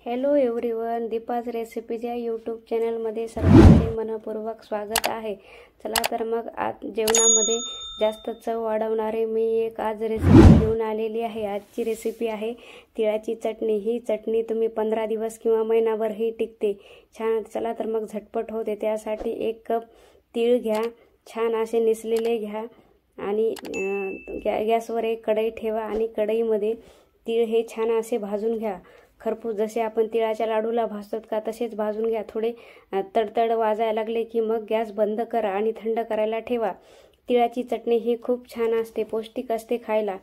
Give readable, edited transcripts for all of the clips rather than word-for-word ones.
Hello everyone, Deepa's recipes या YouTube चॅनलमध्ये सर्वांचे मनपूर्वक स्वागत आहे। चला तर मग आज जेवणामध्ये जास्त चव वाढवणारे मी एक आज रेसिपी घेऊन आलेली आहे। आजची रेसिपी आहे तिळाची चटणी। ही चटणी तुम्ही 15 दिवस किंवा महिनाभर ही टिकते छान। चला तर मग झटपट होते। त्यासाठी 1 कप तीळ घ्या, छान असे निसलेले घ्या आणि गॅसवर एक कढई ठेवा आणि कढईमध्ये तीळ हे छान असे भाजून घ्या। खरपूस जसे आपण तिळाच्या लाडूला भाजतात का तसेच भाजून घ्या। थोडे तडतड वाजायला लागले की मग गॅस बंद करा आणि थंड करायला ठेवा। तिळाची चटणी ही खूप छान असते, पौष्टिक असते खायला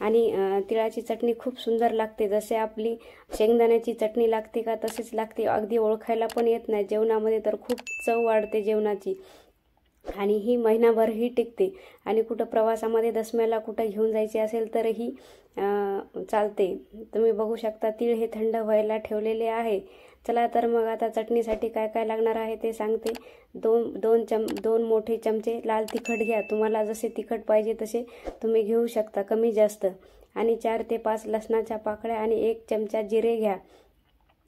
आणि तिळाची चटणी खूप सुंदर लागते। जसे आपली शेंगदाण्याची चटणी लागते का तसेच लागते, अगदी ओळखायला पण येत नाही। जेवणामध्ये तर खूप चव वाढते जेवणाची आणि ही महिनाभर ही टिकते आणि कुठं प्रवासामध्ये दसम्याला कुठं घेऊन जायचे असेल तर ही चालते। तुम्ही बघू शकता तीळ हे थंड व्हायला ठेवलेले आहे। चला तर मग आता चटणीसाठी काय काय लागणार आहे ते सांगते। 2 मोठे चमचे लाल तिखट घ्या। तुम्हाला जसे तिखट पाहिजे तसे तुम्ही घेऊ शकता, कमी जास्त। आणि 4 ते 5 लसणाच्या पाकळ्या आणि 1 चमचा जिरे घ्या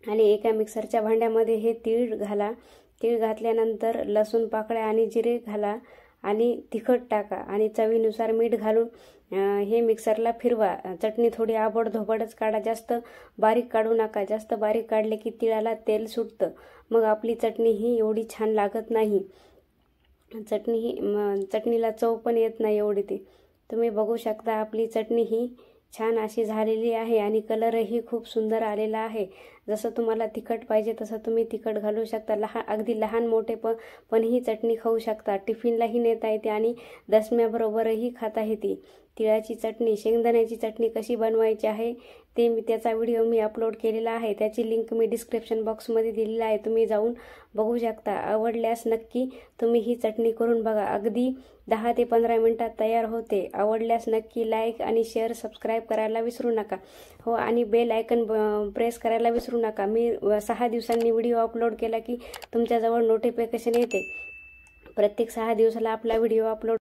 आणि एका मिक्सरच्या भांड्यामध्ये हे तीळ घाला। तीळ घातल्यानंतर लसूण पाकळ्या आणि जिरे घाला आणि तिखट टाका आणि चवीनुसार मीठ घालून हे मिक्सरला फिरवा। चटणी थोडी आबडधोबडच काढा, जास्त बारीक काढू नका। जास्त बारीक काढले की तिळाला तेल सुटतं, मग आपली चटणी ही एवढी छान लागत नाही। चटणीला चव पण येत नाही एवढी ती। तुम्ही बघू शकता आपली चटणी ही छान अशी झालेली आहे आणि कलरही खूप सुंदर आलेला आहे। जसं तुम्हाला तिखट पाहिजे तसं तुम्ही तिखट घालू शकता। अगदी लहान मोठे पण ही चटणी खाऊ शकता, टिफिनलाही नेता येते आणि दसम्याबरोबरही खाता येते। तिळाची चटणी, शेंगदाण्याची चटणी कशी बनवायची आहे त्याचा व्हिडिओ मी अपलोड केलेला आहे, त्याची लिंक मी डिस्क्रिप्शन बॉक्समध्ये दिलेली आहे, तुम्ही जाऊन बघू शकता। आवडल्यास नक्की तुम्ही ही चटणी करून बघा, अगदी 10 ते 15 मिनिटात तयार होते। आवडल्यास नक्की लाईक आणि शेअर, सबस्क्राईब करायला विसरू नका हो, आणि बेल आयकन प्रेस करायला विसरू नका। मी 6 दिवसांनी व्हिडिओ अपलोड केला की तुमच्याजवळ नोटिफिकेशन येते। प्रत्येक 6 दिवसाला आपला व्हिडिओ अपलोड